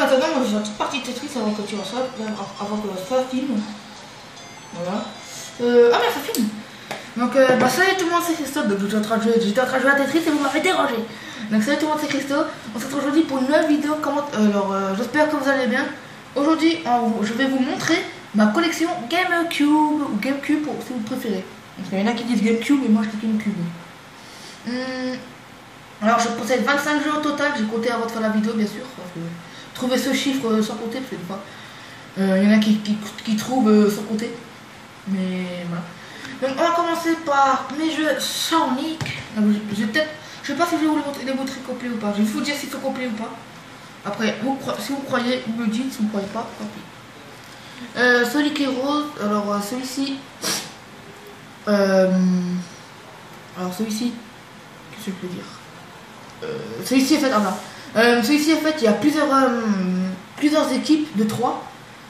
attendant, moi je fais une petite partie de Tetris avant que tu vois ça, avant que ça filme. Voilà. Ah mais ça filme. Donc salut tout le monde, c'est Christophe. Donc j'étais en train de jouer à Tetris et vous m'avez dérangé. Donc salut tout le monde, c'est Christophe. On se retrouve aujourd'hui pour une nouvelle vidéo. J'espère que vous allez bien. Aujourd'hui, je vais vous montrer ma collection GameCube ou GameCube si vous préférez. Donc il y en a qui disent GameCube et moi je dis GameCube. Alors je possède 25 jeux au total. J'ai compté avant de faire la vidéo bien sûr. Parce que trouver ce chiffre sans compter, parce que des fois il y en a qui trouvent sans compter. Mais voilà. Donc on va commencer par mes jeux Sonic. Je sais pas si je vais vous les montrer complets ou pas. Je vais vous dire s'ils sont complets ou pas. Après, si vous croyez, vous me dites. Si vous ne croyez pas, tant pis. Sonic Heroes. Alors celui-ci. Alors celui-ci. Qu'est-ce que je peux dire? Celui-ci en fait. Celui-ci en fait, il y a plusieurs équipes de 3.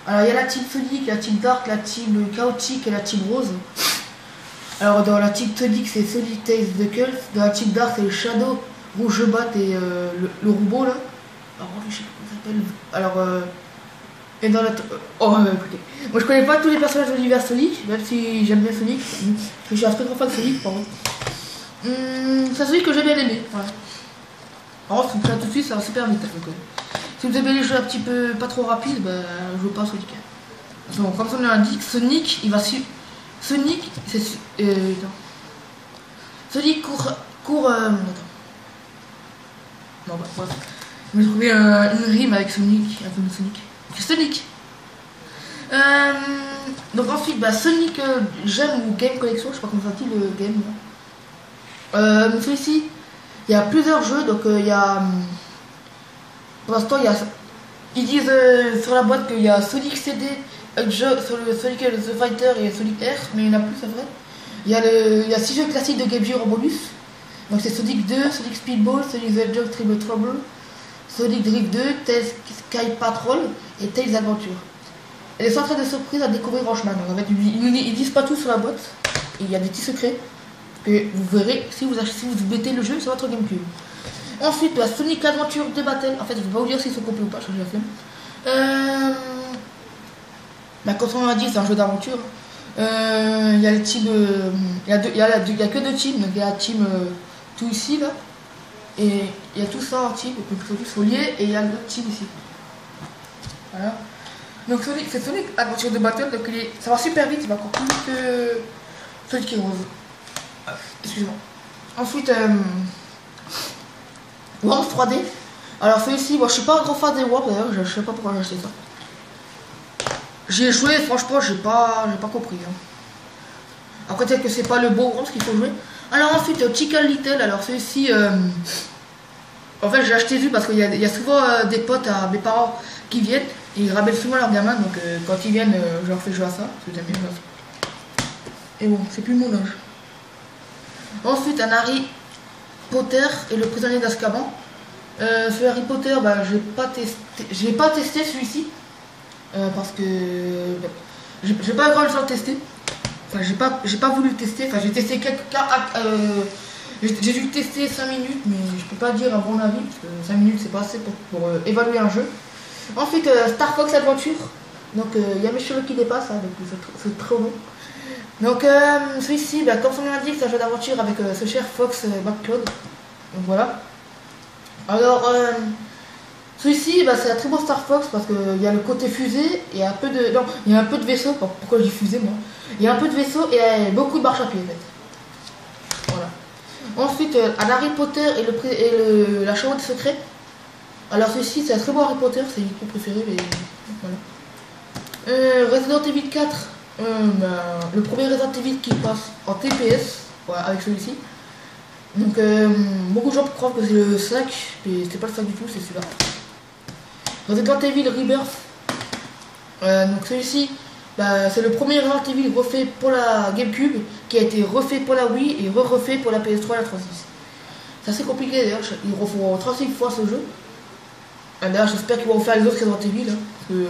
Alors il y a la team Sonic, la team Dark, la team Chaotic et la team Rose. Alors dans la team Sonic c'est Sonic, Tails, Knuckles. Dans la team Dark c'est le Shadow, Rouge Bat et le robot là. Alors je sais pas comment ça s'appelle. Alors et dans la écoutez, moi je connais pas tous les personnages de l'univers Sonic, même si j'aime bien Sonic. Parce que je suis un très grand fan de Sonic par contre. C'est celui que j'ai bien aimé. Voilà. Par contre, tout de suite ça va super vite. Donc, si vous aimez les jeux un petit peu pas trop rapides, bah je joue pas à Sonic. Donc comme son nom l'indique, Sonic il va suivre. Sonic, c'est Sonic court attends. Non bah voilà. Je vais trouver une rime avec Sonic, un peu de Sonic. Sonic. Donc ensuite bah Sonic Gem ou Game Collection, je sais pas comment ça dit le game. Celui-ci, il y a plusieurs jeux, donc il y a pour l'instant il y a. Ils disent sur la boîte qu'il y a Sonic CD, jeu sur le Sonic the Fighter et Sonic R, mais il y en a plus, c'est vrai. Il y a 6 jeux classiques de Game Gear en bonus. Donc c'est Sonic 2, Sonic Speedball, Sonic the Hedgehog Triple Trouble, Sonic Drift 2, Tails Sky Patrol et Tails Adventure. Et les centres de surprise à découvrir en chemin. Donc en fait, ils disent pas tout sur la boîte. Et il y a des petits secrets que vous verrez si vous mettez le jeu sur votre GameCube. Ensuite, la Sonic Adventure de Battle. En fait, je vais pas vous dire s'ils sont complets ou pas, j'ai la flemme. Quand on a dit, c'est un jeu d'aventure. Il y a les teams. Il y a que 2 teams. Donc il y a la team tout ici là. Et il y a tout ça en team. Donc il faut lier. Et il y a l'autre team ici. Voilà. Donc c'est Sonic Adventure de Battle. Donc ça va super vite. Il va encore plus vite que Sonic Heroes. Excusez-moi. Ensuite. Worms 3D. Alors celui-ci, moi je suis pas un grand fan des Worms d'ailleurs, je sais pas pourquoi j'ai acheté ça. J'ai joué, franchement j'ai pas compris. Hein. Après peut-être que c'est pas le beau Worms qu'il faut jouer. Alors ensuite Chicken Little, alors celui-ci, en fait j'ai acheté lui parce qu'il y a souvent des potes à mes parents qui viennent et ils ramènent souvent leurs gamins, donc quand ils viennent je leur fais jouer à ça, parce que j'aime bien jouer à ça. Et bon, c'est plus mon âge. Ensuite un Harry Potter et le prisonnier d'Azkaban. Sur Harry Potter, bah, j'ai pas testé celui-ci parce que j'ai pas grand chose à tester. Enfin, j'ai pas voulu tester. Enfin, j'ai testé j'ai dû tester 5 minutes, mais je peux pas dire un bon avis parce que 5 minutes c'est pas assez pour évaluer un jeu. Ensuite, Star Fox Adventure. Donc, il y a mes cheveux qui dépassent, hein, donc c'est trop bon. Donc celui-ci, bah, comme son nom l'indique, c'est un jeu d'aventure avec ce cher Fox McCloud. Donc voilà. Alors celui-ci, bah, c'est un très beau Star Fox parce qu'il y a le côté fusée et il y a un peu de vaisseau. Pourquoi je dis fusée moi? Il y a un peu de vaisseau et beaucoup de marche à pied en fait. Voilà. Ensuite, un Harry Potter et la chambre des secrets. Alors celui-ci, c'est un très beau Harry Potter, c'est mon préféré. Mais voilà. Resident Evil 4. Le premier Resident Evil qui passe en TPS, voilà, avec celui-ci. Donc beaucoup de gens croient que c'est le 5, mais c'est pas le 5 du tout, c'est celui-là. Resident Evil Rebirth. Donc celui-ci, bah, c'est le premier Resident Evil refait pour la GameCube, qui a été refait pour la Wii et refait pour la PS3 et la 360. C'est assez compliqué d'ailleurs, ils refont 36 fois ce jeu. D'ailleurs j'espère qu'ils vont faire les autres Resident Evil, hein, parce que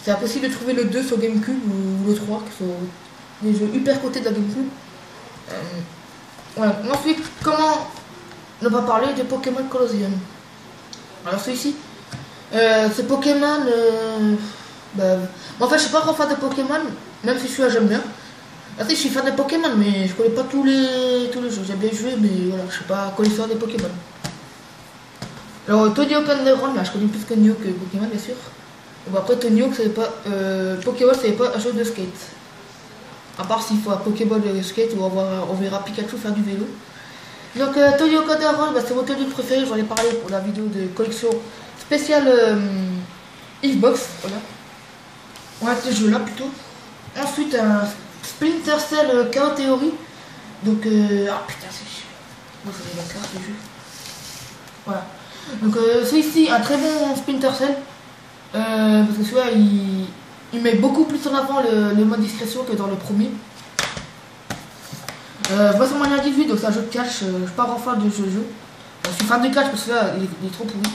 c'est impossible de trouver le 2 sur GameCube ou le 3, qui sont des jeux hyper cotés de la GameCube. Voilà. Ensuite, comment ne pas parler de Pokémon Colosseum? Alors celui-ci, C'est Pokémon. Bah, moi, en fait, je suis pas grand fan de Pokémon, même si celui-là j'aime bien. Après, je suis fan de Pokémon, mais je connais pas tous les jeux. J'aime bien jouer, mais voilà, je suis pas connaisseur des Pokémon. Alors, Tony Hawk Underground, là, je connais plus Tony Hawk que Pokémon, bien sûr. Bon, après, Tony Hawk, c'est pas. Pokémon, c'est pas un jeu de skate. À part s'il faut un Pokémon de skate, on verra Pikachu faire du vélo. Donc, Tony Hawk Underground, bah, c'est mon Tony préféré. J'en ai parlé pour la vidéo de collection spéciale Xbox. Voilà. On a ce jeu là plutôt. Ensuite, un Splinter Cell Chaos Theory. Donc, ah putain, c'est chiant. Moi, je vais la carte du jeu. Voilà. Donc, celui-ci, un très bon Splinter Cell. Parce que celui-là, il met beaucoup plus en avant le mode discrétion que dans le premier. Vraisemblablement 18, donc c'est un jeu de catch. Je suis pas grand fan de ce jeu. Je suis fan de catch parce que là, il est trop pourri.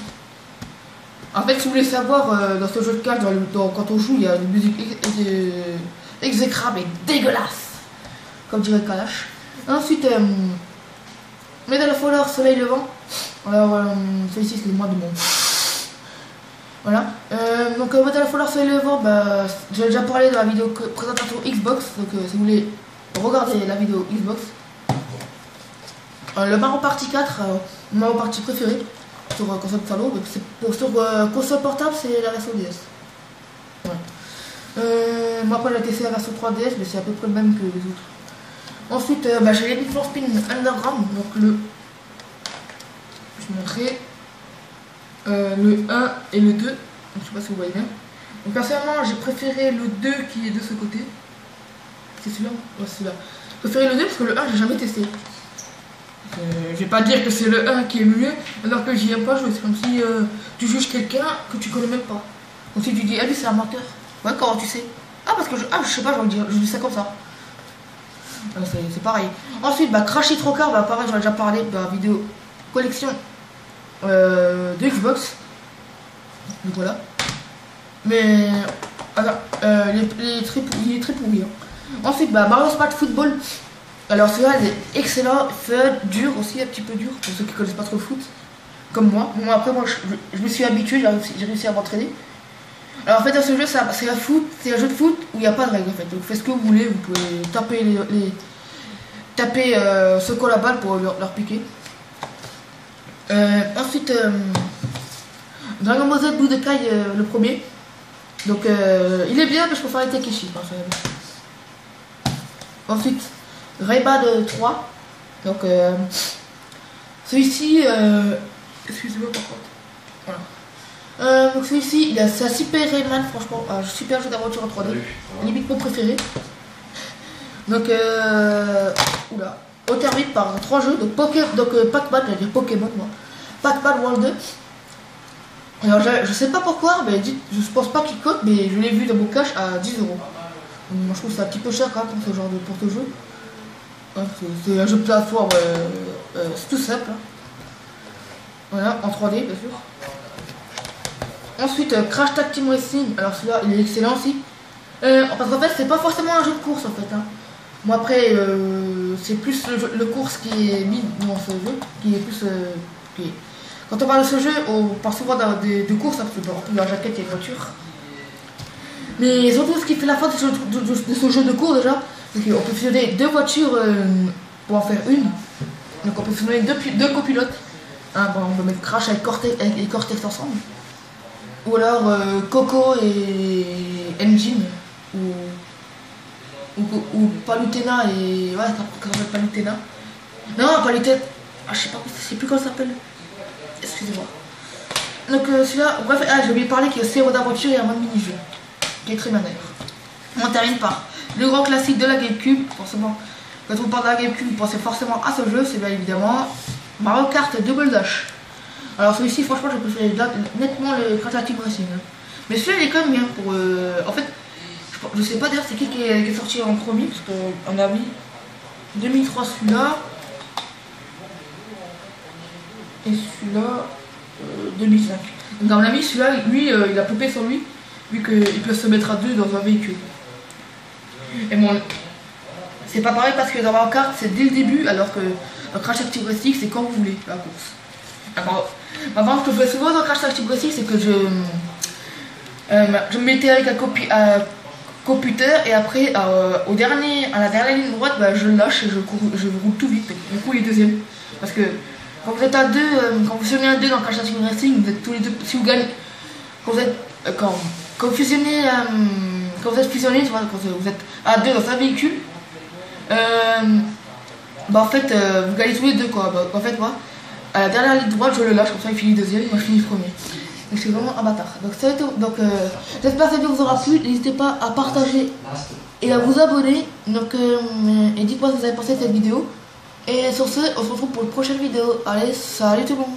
En fait, si vous voulez savoir, dans ce jeu de catch, quand on joue, il y a une musique exécrable et dégueulasse, comme dirait Kalash. Ensuite, Medal of Honor Soleil Levant. Alors, celui-ci, c'est moi de mon. Voilà. Donc, Medal of Honor Soleil Levant, bah, j'ai déjà parlé de la vidéo présentation Xbox. Donc, si vous voulez regarder la vidéo Xbox. Le Mario Party 4, mon Mario Party préféré. Sur console salon, sur console portable, c'est la version DS. Ouais. Moi, après, j'ai testé la version 3DS, mais c'est à peu près le même que les autres. Ensuite, bah, j'ai les Need for Speed Underground, donc je vais montrer le 1 et le 2. Donc, je sais pas si vous voyez bien. Donc, personnellement, j'ai préféré le 2 qui est de ce côté. C'est celui-là? Ouais, c'est celui-là. J'ai préféré le 2 parce que le 1, j'ai jamais testé. Je vais pas dire que c'est le 1 qui est mieux alors que j'y aime pas jouer. C'est comme si tu juges quelqu'un que tu connais même pas. Donc si tu dis, ah lui c'est un menteur. Ouais, comment tu sais? Ah parce que je sais pas, je dis ça comme ça. C'est pareil. Ensuite, bah, Crash Nitro Car, bah pareil, j'en ai déjà parlé de la vidéo collection de Xbox. Donc voilà. Mais alors, il est très pourri. Hein. Ensuite, bah, Mario Smash Football. Alors celui-là il est excellent, fun, dur aussi, un petit peu dur pour ceux qui connaissent pas trop le foot, comme moi. Bon après moi je me suis habitué, j'ai réussi à m'entraîner. Alors en fait dans ce jeu c'est un jeu de foot où il n'y a pas de règles en fait. Donc faites ce que vous voulez, vous pouvez taper ceux qui ont la balle pour leur piquer. Ensuite Dragon Ball Z Budokai le premier. Donc il est bien mais je préfère les Takeshi. Ensuite Rayman 3, donc celui-ci, excusez-moi par contre, voilà. Donc celui-ci, c'est un super Rayman, franchement, un super jeu d'aventure en 3D, limite mon préféré. Donc, oula, on termine par 3 jeux, donc Pac-Man, j'allais dire Pokémon moi, Pac-Man World 2. Alors je sais pas pourquoi, mais je pense pas qu'il cote, mais je l'ai vu dans mon cash à 10 €. Moi je trouve que c'est un petit peu cher quand même pour ce jeu. C'est un jeu de plateforme, c'est tout simple. Hein. Voilà, en 3D bien sûr. Ensuite, Crash Tag Team Racing. Alors celui-là, il est excellent aussi. Parce qu'en fait, c'est pas forcément un jeu de course en fait. Hein. Moi après, c'est plus le course qui est mis dans ce jeu, qui est plus. Quand on parle de ce jeu, on parle souvent de course, hein, parce que dans la jaquette il y a une voiture. Mais surtout, ce qui fait la force de ce jeu de course déjà. On peut fusionner 2 voitures pour en faire une. Donc on peut fusionner 2 copilotes. Hein, bon, on peut mettre Crash avec Cortex ensemble. Ou alors Coco et Engine. Ou Palutena et. Ouais, ça s'appelle Palutena. Non, Palutena. Ah, je sais plus comment ça s'appelle. Excusez-moi. Donc celui-là, bref, j'ai oublié de parler qu'il y a 0 d'aventure et un mode mini-jeu. Qui est très bien d'ailleurs. On termine par le grand classique de la GameCube. Forcément, quand on parle de la GameCube, vous pensez forcément à ce jeu, c'est bien évidemment Mario Kart Double Dash. Alors celui-ci, franchement, je préfère nettement le Crash Team Racing. Hein. Mais celui-là, il est quand même bien pour... En fait, je sais pas d'ailleurs c'est qui est sorti en premier, parce qu'on a mis 2003 celui-là. Et celui-là, 2005. Donc à mon avis, celui-là, lui, il a poupé sur lui, vu qu'il peut se mettre à 2 dans un véhicule. Et bon, c'est pas pareil parce que dans Mario Kart, c'est dès le début, alors que dans Crash Team Racing, c'est quand vous voulez, la course. Alors, Avant, ce que je fais souvent dans Crash Team aussi, c'est que je me mettais avec un computer et après, à la dernière ligne droite, bah, je lâche et je roule tout vite. Du coup, il est deuxième. Parce que quand vous êtes à deux, quand vous fusionnez à deux dans Crash Team Racing, vous êtes tous les deux. Si vous gagnez, quand vous êtes, quand vous fusionnez, quand vous êtes fusionné, quand vous êtes à deux dans un véhicule, bah en fait, vous gagnez tous les deux quoi. Bah, en fait, moi, à la dernière ligne droite, je le lâche, comme ça il finit deuxième, moi je finis premier. Donc c'est vraiment un bâtard. Donc ça va être tout. Donc j'espère que cette vidéo vous aura plu. N'hésitez pas à partager et à vous abonner. Donc et dites-moi ce que vous avez pensé de cette vidéo. Et sur ce, on se retrouve pour une prochaine vidéo. Allez, salut tout le monde.